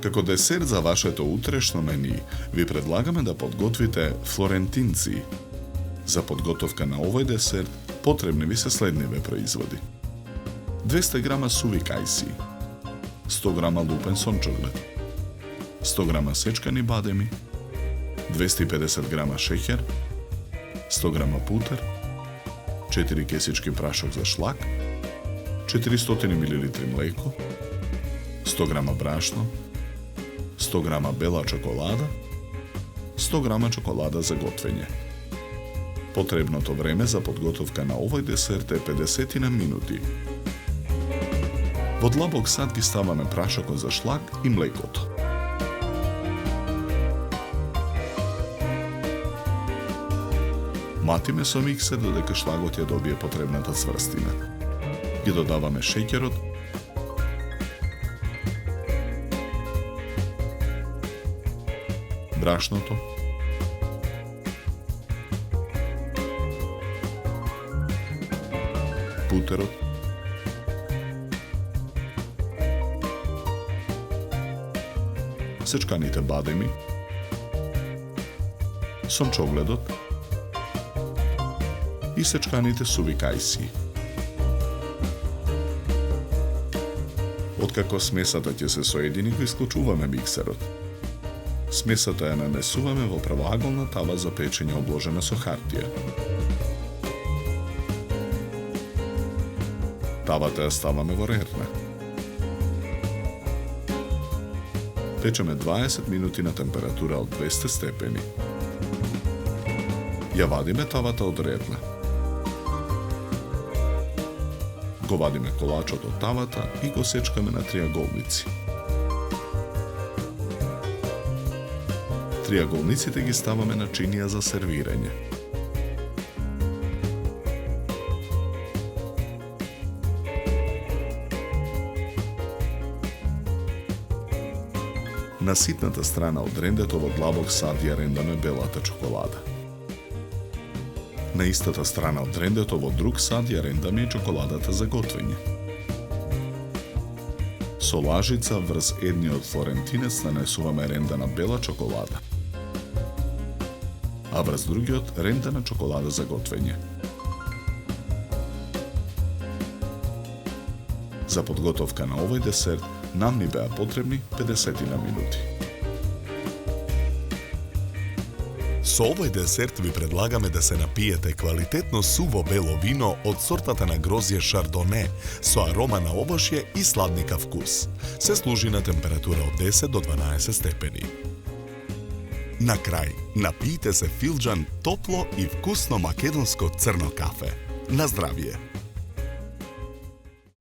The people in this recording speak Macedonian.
Како десерт за вашето утрешно мени, ви предлагаме да подготвите флорентинци. За подготовка на овој десерт потребни ви се следниве производи: 200 грама суви кајси, 100 грама лупен сончоглед, 100 грама сечкани бадеми, 250 грама шеќер, 100 грама путер, 4 кесички прашок за шлак, 400 мл млеко, 100 грама брашно, 100 грама бела чоколада, 100 грама чоколада за готвење. Потребното време за подготовка на овој десерт е 50 минути. Во длабок сад ги ставаме прашокот за шлак и млекото. Матиме со миксер додека шлагот ја добие потребната цврстина. Ги додаваме шеќерот, брашното, путерот, сечканите бадеми, сончогледот и сечканите суви кајси. Откако смесата ќе се соедини, го исклучуваме миксерот. Смесата ја нанесуваме во правоаголна тава за печење обложена со хартија. Тавата ја ставаме во рерна. Печеме 20 минути на температура од 200 степени. Ја вадиме тавата од рерна. Го вадиме колачот од тавата и го сечкаме на триаголници. Триаголниците ги ставаме на чинија за сервирање. На ситната страна од рендето во длабок сад ја рендаме белата чоколада. На истата страна од рендето во друг сад ја рендаме и чоколадата за готвење. Со лажица врз едниот флорентинец нанесуваме рендана бела чоколада, а врз другиот рендана чоколада за готвење. За подготовка на овој десерт нам ни беа потребни 50 минути. Со овој десерт ви предлагаме да се напиете квалитетно суво бело вино од сортата на грозје Шардоне со арома на овошје и сладникав вкус. Се служи на температура од 10 до 12 степени. На крај, напијте се филџан топло и вкусно македонско црно кафе. На здравје!